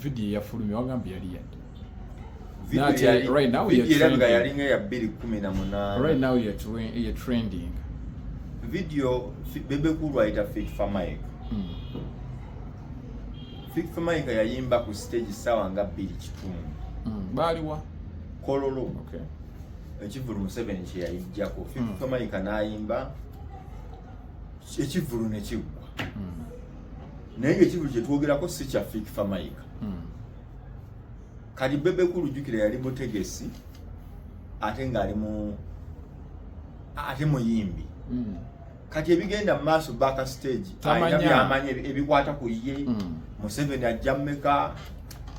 video ya fulumi wagambye yali yadde. Right now we are trending. Video Bebecool writer fit for Mike. Fit for Mike yayimba ku stage sawa nga 2 kitundu. Baliwa Kololo. Okay. Ekivulu mu 7 kye yayijjako. Fit for Mike naayimba ekivulu ne kigwa. Naye ekivulu kye twogerako si kya Fit for Mike. Kali Bebecool jukira yali mutegesi ate nga ate muyimbi. Kati ebigenda maaso back stage ayamanye ebikwata ku ye Museveni ajameka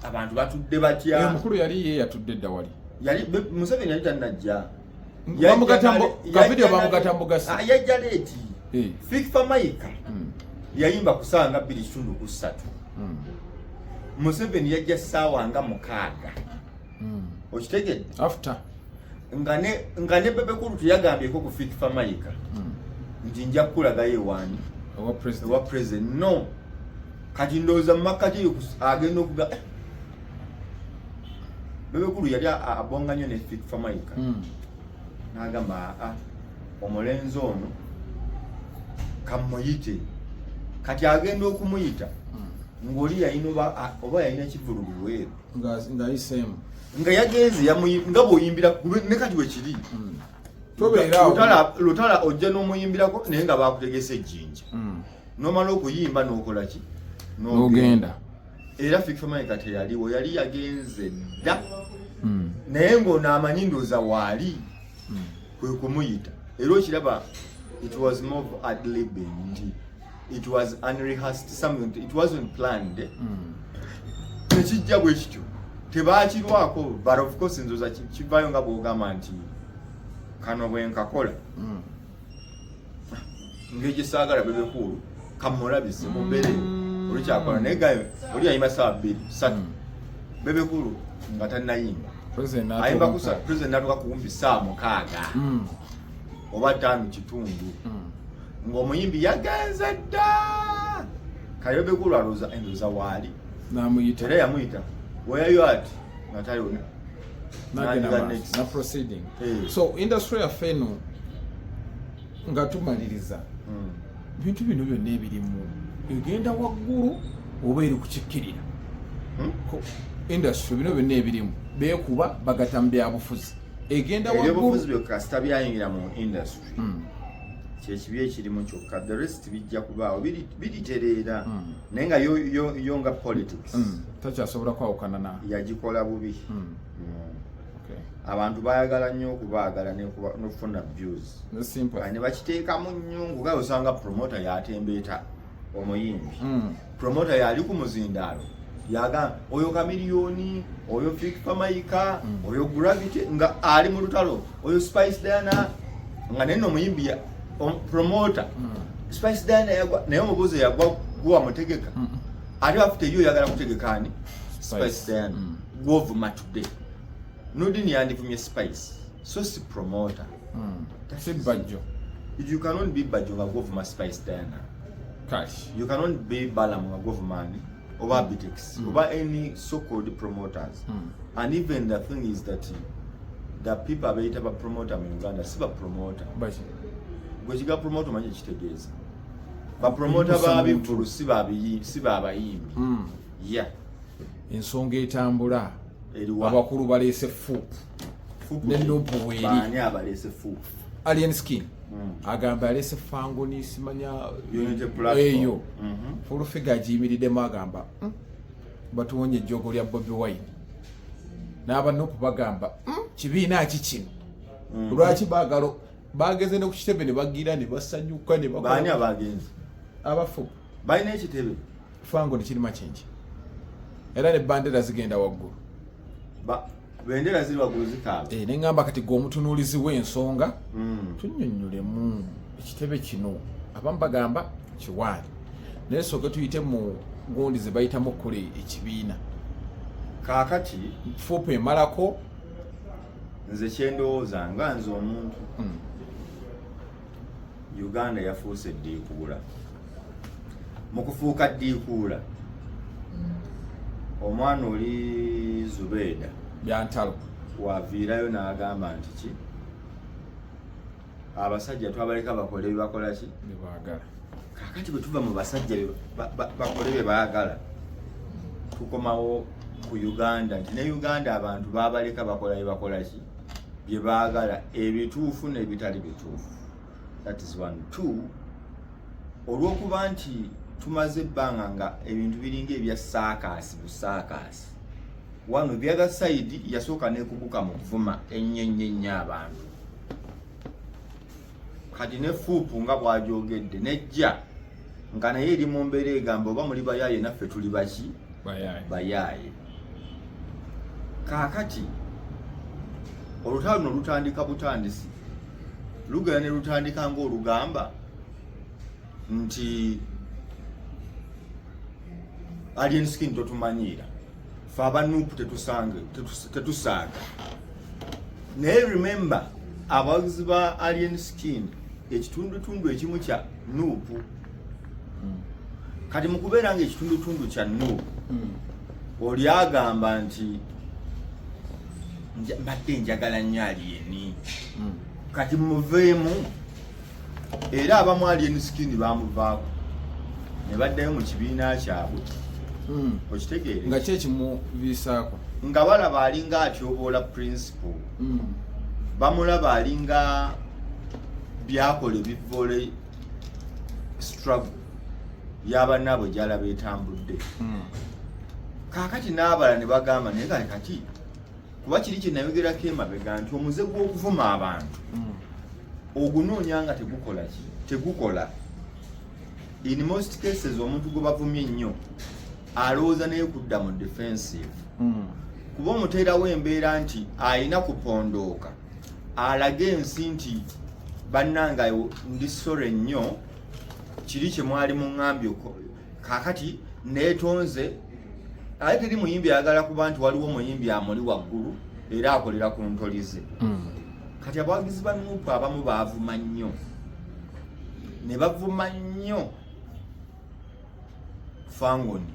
abantu batudde batya mukulu yali ye yatudde dawali yali Museveni yali tanajja ka video bamukatambugasa yajja leti Fit for Mike yayimba kusanga 2:3 Museveni yajja sawa nga 6 okitegedde after ngane Bebecool tuyagambyeko ku Fit for Mike njinja kulaga yewani wa president no kati ndoza makati agenda okuga Bebecool yali abonganya ne Fit for Mike nagamba omulenzi ono kamuyite kati agenda okumuyita ngoli yayino oba yayina ekivulu luweero nga isem nga yagenze nga boyimbira ne kati wekiri lutala ojja n'omuyimbirako naye nga bakutegesa ejjinja nomala okuyimba n'okola ki n'ogenda era Fit for Mike teyaliwo yali yagenze dda naye ng'onaamanyi ndooza waali kwe kumuyita era okiraba it was more of ad-libbing. It was unrehearsed, something. It wasn't planned. Nekijja bwe kityo tebaakirwako but of course nzoza kivayo nga bwogamba nti kano bwe nkakola ngegisaagala Bebecool kamulabise mubere olukyakola naye gayo oli ayimba sawa 2-3 Bebecool nga tannayimba ayimba kusa president natuka kuwumbi saa 6 oba 5 kitundu ng'omuyimbi yagenze dda kali Bebecool aloza endoza waali namuyita era yamuyita where are you at nataliwo na proceeding so industry afeno nga tumaliriza bintu bino byonna ebirimu egenda waggulu oba eri kukikkirira industry bino byonna ebirimu beekuba bagatamu byabufuzi egenda waggulu ebyobufuzi byokka byayingira mu industry kyekibi ekirimu kyokka the rest bijja kubaawo biritereera naye nga yo nga politics takyasobola kwawukana na yagikola bubi abantu bayagala nnyo okubaagala n'okufuna views ne bakiteekamu nnyungu nga osanga promoter yatembeeta omuyimbi promoter yali ku muzindaalo yaga oyo kamiliyoni oyo Fit for Mike oyo Gravity nga ali mu lutalo oyo Spice Diana nga neno omuyimbi promoter Spice Diana yagwa naye omubuze yagwa gwa mutegeka ali afite yo yagala kutegekani Spice Diana govuma today nodini yandivumye Spice so si promoter si Bajjo you cannot be Bajjo nga govuma Spice Diana cash you cannot be Balamu nga govuma over Bitex over any so-called promoters and even the thing is that the people abaita ba promoter mu Uganda si ba promoter gwekiga promoter manje kitegeeza ba promoter babivulu si babayimbi yeah ensonga etambula abakulu baleese fuupu nenobuweri bani abalese fuupu alien skin agamba alese fangoni simanya eyo fulufiga ajiyimiriddemu agamba batuwonye ejjoogo lya Bobi Wine n'abanopu bagamba kibiina ki kino lwaki baagalo bageze ne ku kitebe ne bagira ne basanyuka ne bani abagenzi abafu balina ekitebe fangoni kirima kingi era ne bandera zigenda waggulu bendera ziri waggulu zikaaba neŋŋamba kati gwe omutunuulizi w'ensonga tunnyonnyolemu ekitebe kino abamu bagamba kiwaali naye sooke tuyite mu gundi ze bayitamu okkola ekibiina kaakati fuupu emalako nze kyendowooza nga nze omuntu Uganda yafuuse ddiikuula mu kufuuka ddiikuula omwana oli Zubeida byantalo waviirayo n'agamba nti ki abasajja twabaleka bakole bibakola ki bibagala kakati bwe tuva mu basajja bakole bye baagala tukomawo ku Uganda nti ne Uganda abantu babaleka bakola bibakola ki bye baagala ebituufu n'ebitali bituufu. That is one. Two, olw'okuba nti tumaze ebbanga nga ebintu biringa ebya saakasi busaakasi, wano the other side yasooka n'ekuguka mu kuvuma ennyo abantu. Kati ne fuupu nga bw'ajoogedde nejja nga naye eri mu mbeera egamba oba muli bayaaye naffe tuli baki bayaaye. Kaakati olutalo luno lutandika butandisi lugenda ne lutandika ng'olugamba nti alien skin totumanyiira fe abanuupu tetusaaga. Naye remember abawagizi ba alien skin ekitundutundu ekimu kya nuupu. Kati mu kubeera nga ekitundutundu kya nuupu oli agamba nti mbadde njagala nnyo alieni kati muveemu, era abamu alien skin bamuvaako ne baddayo mu kibiina kyabwe. Okitegeere nga kyekimuviisaako nga balaba alinga atyoboola principle, bamulaba alinga byakola ebivole struggle y'abannaabwe gyalaba etambudde. Kaakati n'abala ne bagamba naye kati kuba kiri kye nayogerako emabega nti omuze gw'okuvuma abantu ogunoonya nga tegukola. In most cases omuntu gwe bavumye ennyo alowooza naye kudda mu defensive, kuba omuteerawo embeera nti ayina kupondooka alage ensi nti bannanga ndi sore nnyo kiri kye mwali muŋŋambye. Kaakati neetonze ate teri muyimbi ayagala kuba nti waliwo muyimbi amuli waggulu era akolera ku ntolize. Kati abawagizi ba nuupu abamu baavuma nnyo ne bavuma nnyo Fangoni,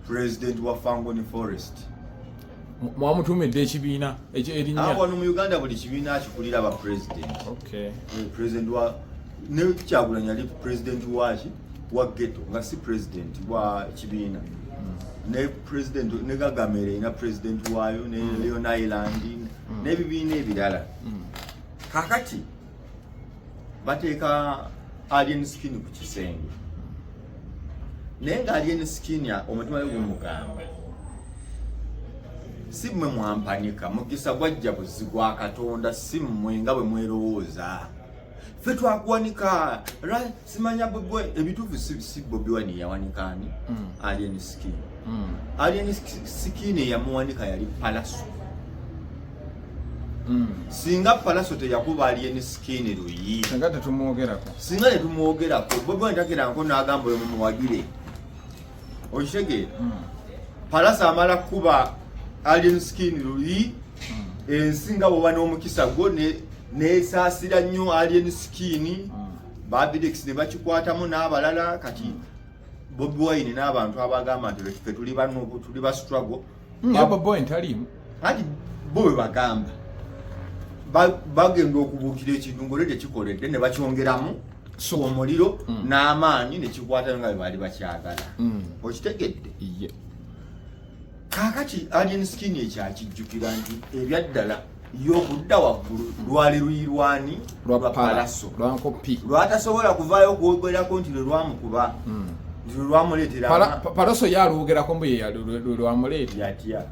president wa Fangoni Forest. Mwamutumidde ekibiina erinnya wano mu Uganda buli kibiina akikulira aba president. Okay. President wa ne Kyagulanyi ali president wa ghetto nga si president wa kibiina. Ne president ne Gagamere na president waayo ne Leon Island ne bibiina ebirala. Kakati bateeka alien skin ku kisenge. Naye nga alien skin ya omutima we gumugamba si mmwe mwampanika mugisa gwajja buzi gwa Katonda, si mmwe nga bwe mwerowooza ffe twakuwanika simanya bwe ebituufu si Bobi Wine yawanikani alien skin. Alien skin yamuwanika yali Palaso. Singa Palaso teyakuba alien skin luyi singa tetumwogerako Bobi Wine tageranko n'agamba oyo mumuwagire. Okitegeera Palaso amala kuba alien skin luyi ensi nga bwoba n'omukisa gwo neesaasira nnyo alien skin. Babidex ne bakikwatamu n'abalala. Kati Bobi Wine n'abantu abagamba nti ffe tuli banuupu tuli ba struggle Bobi Wine taliimu. Kati bo bwe bagamba bagenda okubuukira ekintu ng'ole tekikoledde ne bakyongeramu omuliro n'amaanyi ne kikwatayo nga bwe baali bakyagala. Okitegedde? Kaakati alien skin ekyakijjukira nti ebyaddala y'okudda waggulu lwali luyirwani lwa Palaso lwatasobola kuvaayo okwogerako nti lwe lwamukuba nti lwe lwamuleetera Palaso yalwogerako mbu ye lwamuleeta yatya